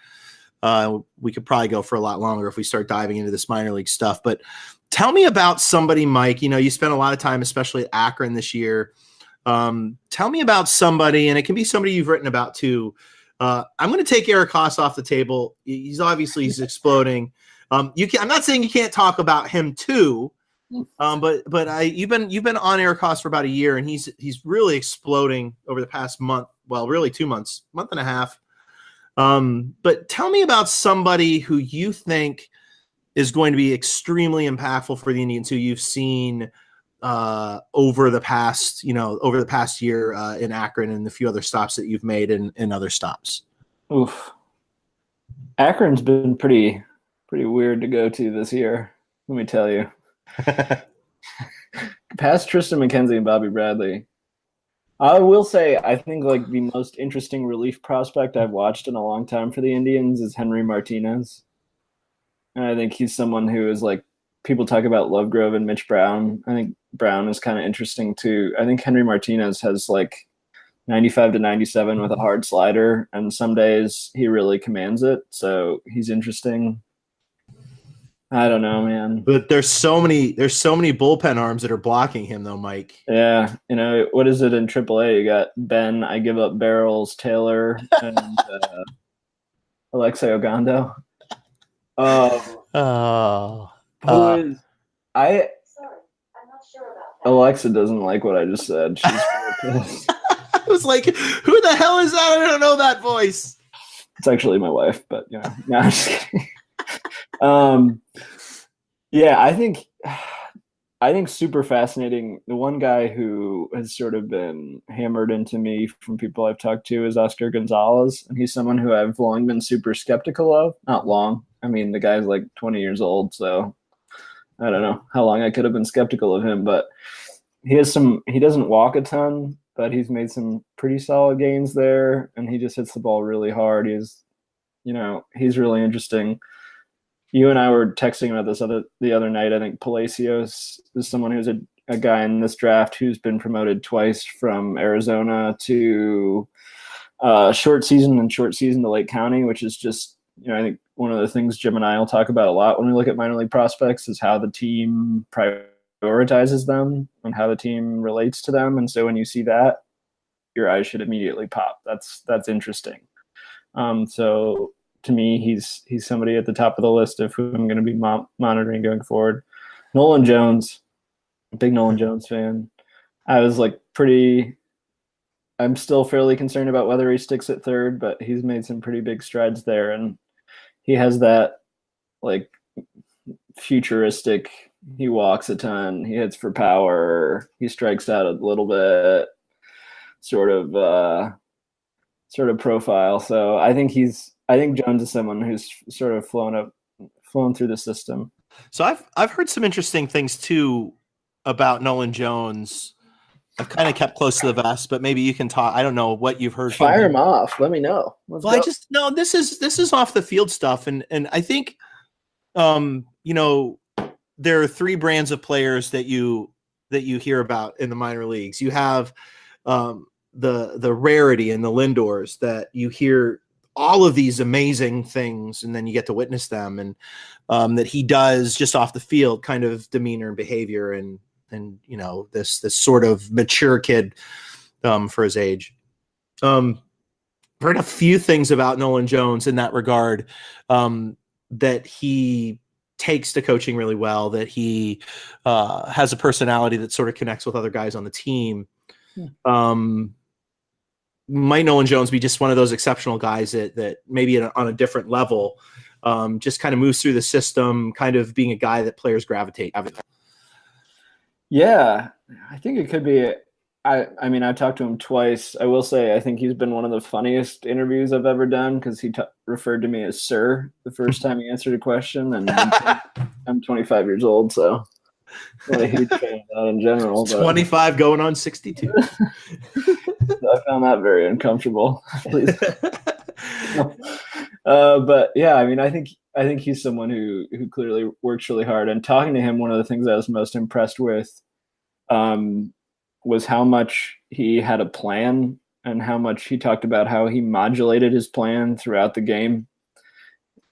[SPEAKER 2] We could probably go for a lot longer if we start diving into this minor league stuff. But tell me about somebody, Mike. You spent a lot of time, especially at Akron this year. Tell me about somebody, and it can be somebody you've written about too. I'm going to take Eric Haas off the table. He's exploding. I'm not saying you can't talk about him too, but you've been on Eric Haas for about a year, and he's really exploding over the past month. Well, really 2 months, month and a half. But tell me about somebody who you think is going to be extremely impactful for the Indians, who you've seen over the past year in Akron and the few other stops that you've made in other stops.
[SPEAKER 1] Oof. Akron's been pretty weird to go to this year, let me tell you. Past Triston McKenzie and Bobby Bradley, I will say I think like the most interesting relief prospect I've watched in a long time for the Indians is Henry Martinez. And I think he's someone who is like, people talk about Lovegrove and Mitch Brown. I think Brown is kind of interesting too. I think Henry Martinez has like 95 to 97 with a hard slider, and some days he really commands it. So he's interesting. I don't know, man.
[SPEAKER 2] But there's so many bullpen arms that are blocking him, though, Mike.
[SPEAKER 1] Yeah, what is it in AAA? You got Ben, I give up barrels, Taylor, and Alexei Ogando. Who is I? Sorry, I'm not sure about that. Alexa doesn't like what I just said. She's pissed.
[SPEAKER 2] I was like, who the hell is that? I don't know that voice.
[SPEAKER 1] It's actually my wife, but no, I'm just kidding. Yeah, I think super fascinating. The one guy who has sort of been hammered into me from people I've talked to is Oscar Gonzalez, and he's someone who I've long been super skeptical of. Not long. I mean, the guy's like 20 years old, so I don't know how long I could have been skeptical of him, but he doesn't walk a ton, but he's made some pretty solid gains there, and he just hits the ball really hard. He's really interesting. You and I were texting about this the other night. I think Palacios is someone who's a guy in this draft who's been promoted twice from Arizona to short season to Lake County, which is just, I think one of the things Jim and I will talk about a lot when we look at minor league prospects is how the team prioritizes them and how the team relates to them. And so when you see that, your eyes should immediately pop. That's interesting. So to me, he's somebody at the top of the list of who I'm going to be monitoring going forward. Nolan Jones, big Nolan Jones fan. I was like I'm still fairly concerned about whether he sticks at third, but he's made some pretty big strides there. And he has that like futuristic, he walks a ton, he hits for power, he strikes out a little bit, sort of profile. So I think Jones is someone who's sort of flown through the system.
[SPEAKER 2] So I've heard some interesting things too about Nolan Jones. I've kind of kept close to the vest, but maybe you can talk. I don't know what you've heard.
[SPEAKER 1] Fire him off. Let me know.
[SPEAKER 2] This is off the field stuff, and I think, there are three brands of players that you hear about in the minor leagues. You have the rarity and the Lindors that you hear all of these amazing things, and then you get to witness them, and that he does just off the field kind of demeanor and behavior and this sort of mature kid for his age. Heard a few things about Nolan Jones in that regard, that he takes to coaching really well, that he has a personality that sort of connects with other guys on the team. Might Nolan Jones be just one of those exceptional guys that maybe on a different level, just kind of moves through the system, kind of being a guy that players gravitate?
[SPEAKER 1] Yeah, I think it could be. I mean, I've talked to him twice. I will say I think he's been one of the funniest interviews I've ever done because he referred to me as sir the first time he answered a question, and I'm 25 years old, so not a huge fan of that in general.
[SPEAKER 2] 25 going on 62.
[SPEAKER 1] So I found that very uncomfortable. Please. But yeah, I mean, I think he's someone who clearly works really hard. And talking to him, one of the things I was most impressed with was how much he had a plan and how much he talked about how he modulated his plan throughout the game.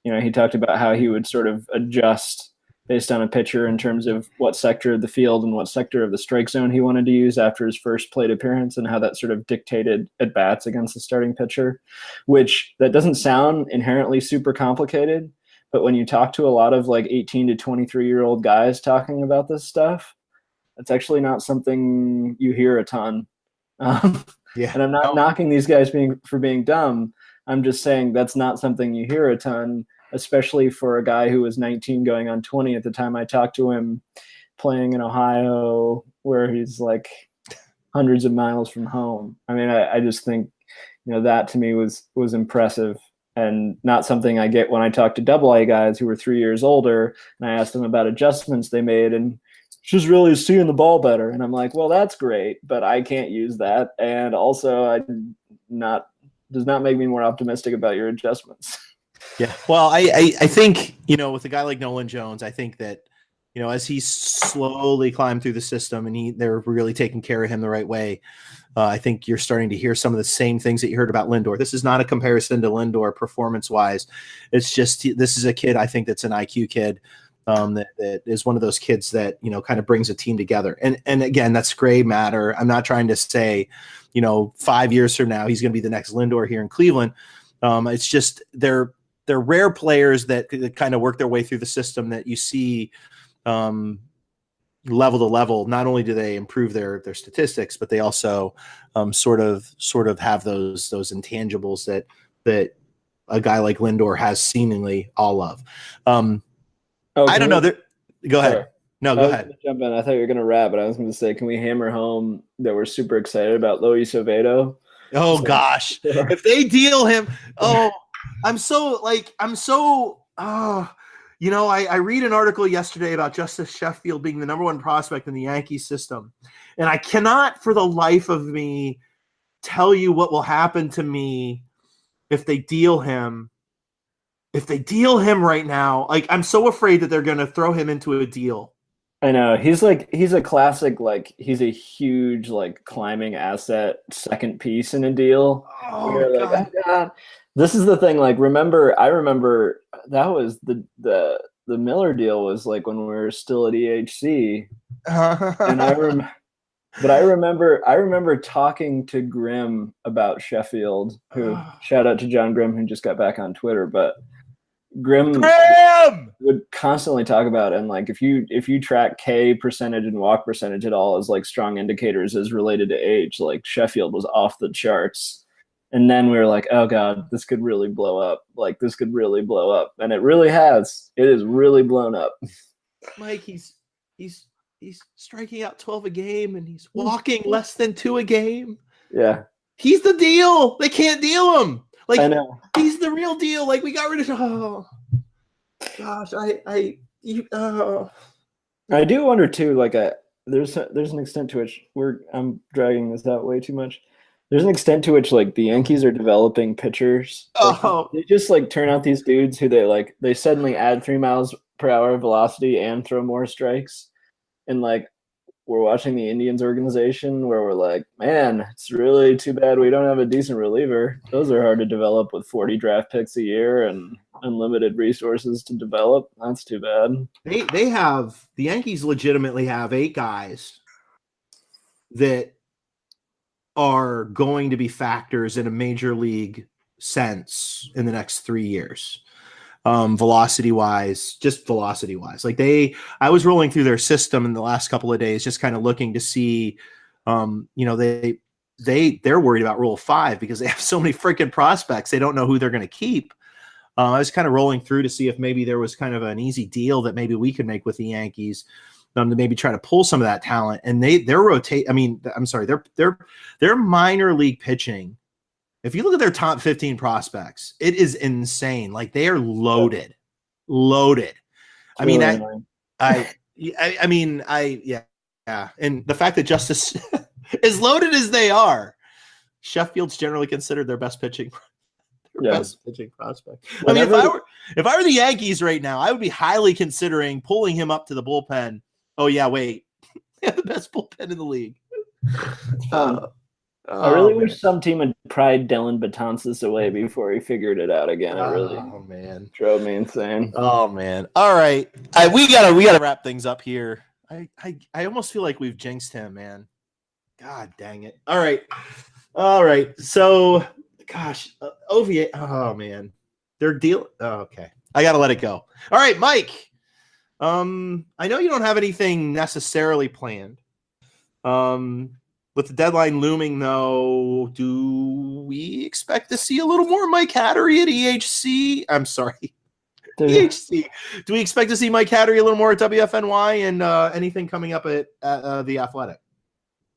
[SPEAKER 1] He talked about how he would sort of adjust based on a pitcher in terms of what sector of the field and what sector of the strike zone he wanted to use after his first plate appearance, and how that sort of dictated at bats against the starting pitcher, which that doesn't sound inherently super complicated. But when you talk to a lot of like 18 to 23-year-old guys talking about this stuff, it's actually not something you hear a ton.
[SPEAKER 2] Yeah.
[SPEAKER 1] And I'm not knocking these guys for being dumb. I'm just saying that's not something you hear a ton, especially for a guy who was 19 going on 20 at the time I talked to him, playing in Ohio where he's like hundreds of miles from home. I mean, I just think, that to me was impressive, and not something I get when I talk to AA guys who were 3 years older and I asked them about adjustments they made, and she's really seeing the ball better. And I'm like, well, that's great, but I can't use that. And also does not make me more optimistic about your adjustments.
[SPEAKER 2] Yeah. Well, I think, with a guy like Nolan Jones, I think that, as he's slowly climbed through the system and they're really taking care of him the right way, I think you're starting to hear some of the same things that you heard about Lindor. This is not a comparison to Lindor performance-wise. It's just this is a kid, I think, that's an IQ kid that is one of those kids that, kind of brings a team together. And again, that's gray matter. I'm not trying to say, 5 years from now, he's going to be the next Lindor here in Cleveland. It's just they're rare players that kind of work their way through the system that you see level to level. Not only do they improve their statistics, but they also sort of have those intangibles that a guy like Lindor has seemingly all of. I don't know. Go ahead.
[SPEAKER 1] Sorry.
[SPEAKER 2] No, go ahead.
[SPEAKER 1] Jump in. I thought you were going to wrap, but I was going to say, can we hammer home that we're super excited about Luis Oviedo?
[SPEAKER 2] Oh gosh, if they deal him, I read an article yesterday about Justice Sheffield being the number one prospect in the Yankees system, and I cannot for the life of me tell you what will happen to me if they deal him. If they deal him right now, I'm so afraid that they're going to throw him into a deal.
[SPEAKER 1] I know he's a classic, he's a huge climbing asset second piece in a deal.
[SPEAKER 2] Oh, God.
[SPEAKER 1] Oh God. This is the thing. I remember that was the Miller deal was when we were still at EHC, and I remember talking to Grimm about Sheffield, who shout out to John Grimm, who just got back on Twitter, but Grimm would constantly talk about it, and if you track K percentage and walk percentage at all as strong indicators as related to age, Sheffield was off the charts. And then we were like, oh God, this could really blow up. This could really blow up. And it really has. It is really blown up.
[SPEAKER 2] Mike, he's striking out 12 a game and he's walking less than 2 a game.
[SPEAKER 1] Yeah.
[SPEAKER 2] He's the deal. They can't deal him.
[SPEAKER 1] I know.
[SPEAKER 2] He's the real deal. We got rid of gosh, I
[SPEAKER 1] do wonder too, there's an extent to which I'm dragging this out way too much. There's an extent to which the Yankees are developing pitchers. They just turn out these dudes who they suddenly add 3 miles per hour velocity and throw more strikes. And we're watching the Indians organization where we're like, man, it's really too bad we don't have a decent reliever. Those are hard to develop with 40 draft picks a year and unlimited resources to develop. That's too bad.
[SPEAKER 2] The Yankees legitimately have 8 guys that are going to be factors in a major league sense in the next 3 years. Velocity wise. I was rolling through their system in the last couple of days, just kind of looking to see, they're worried about Rule 5 because they have so many freaking prospects. They don't know who they're going to keep. I was kind of rolling through to see if maybe there was kind of an easy deal that maybe we could make with the Yankees, to maybe try to pull some of that talent. And their minor league pitching, if you look at their top 15 prospects, it is insane. They are loaded. I mean, yeah. And the fact that Justice as loaded as they are, Sheffield's generally considered their best pitching. Best pitching prospect. Whenever, if I were the Yankees right now, I would be highly considering pulling him up to the bullpen. Oh yeah, wait, the best bullpen in the league.
[SPEAKER 1] I really wish some team had pried Dylan Betances away before he figured it out again. It really drove me insane.
[SPEAKER 2] Oh man. All right. We gotta wrap things up here. I almost feel like we've jinxed him, man. God dang it. All right. So gosh, Oviedo. Oh man. They're deal. Oh, okay. I gotta let it go. All right, Mike. I know you don't have anything necessarily planned. With the deadline looming, though, do we expect to see a little more Mike Hattery at EHC? I'm sorry, EHC. Do we expect to see Mike Hattery a little more at WFNY and anything coming up at The Athletic?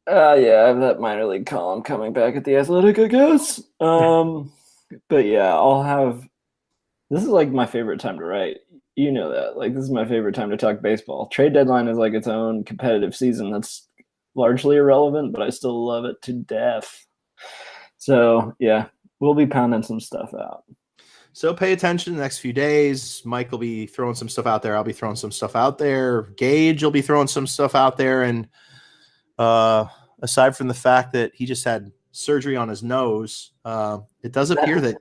[SPEAKER 1] Yeah, I have that minor league column coming back at The Athletic, I guess. But yeah, I'll have. This is my favorite time to write. You know that. This is my favorite time to talk baseball. Trade deadline is its own competitive season. That's largely irrelevant, but I still love it to death. So yeah, we'll be pounding some stuff out.
[SPEAKER 2] So pay attention the next few days. Mike will be throwing some stuff out there. I'll be throwing some stuff out there. Gage will be throwing some stuff out there. And aside from the fact that he just had surgery on his nose, it does appear that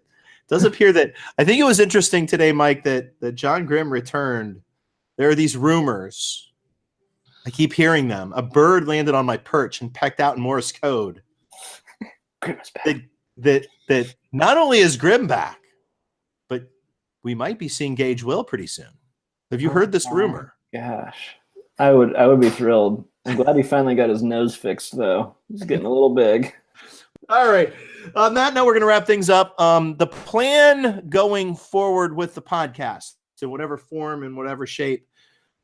[SPEAKER 2] I think it was interesting today, Mike, that John Grimm returned There are these rumors. I keep hearing them. A bird landed on my perch and pecked out in Morse code. That not only is Grim back, but we might be seeing Gage Will pretty soon. Have you heard this rumor?
[SPEAKER 1] Gosh, I would be thrilled. I'm glad he finally got his nose fixed, though. He's getting a little big.
[SPEAKER 2] All right. On that note, we're going to wrap things up. The plan going forward with the podcast, in whatever form and whatever shape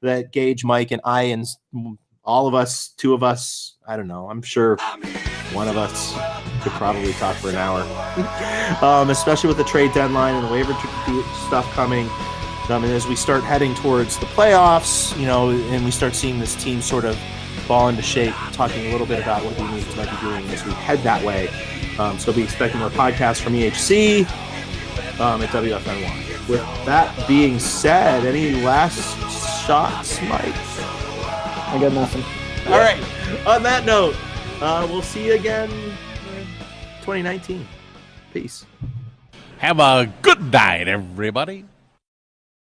[SPEAKER 2] that Gage, Mike, and I, and all of us, two of us, I don't know. I'm sure one of us could probably talk for an hour, especially with the trade deadline and the waiver stuff coming. And as we start heading towards the playoffs, and we start seeing this team sort of fall into shape, talking a little bit about what we need to be doing as we head that way. So be expecting more podcasts from EHC at WFNY. With that being said, any last shots, Mike?
[SPEAKER 1] I got nothing.
[SPEAKER 2] All right. On that note, we'll see you again 2019. Peace.
[SPEAKER 3] Have a good night, everybody.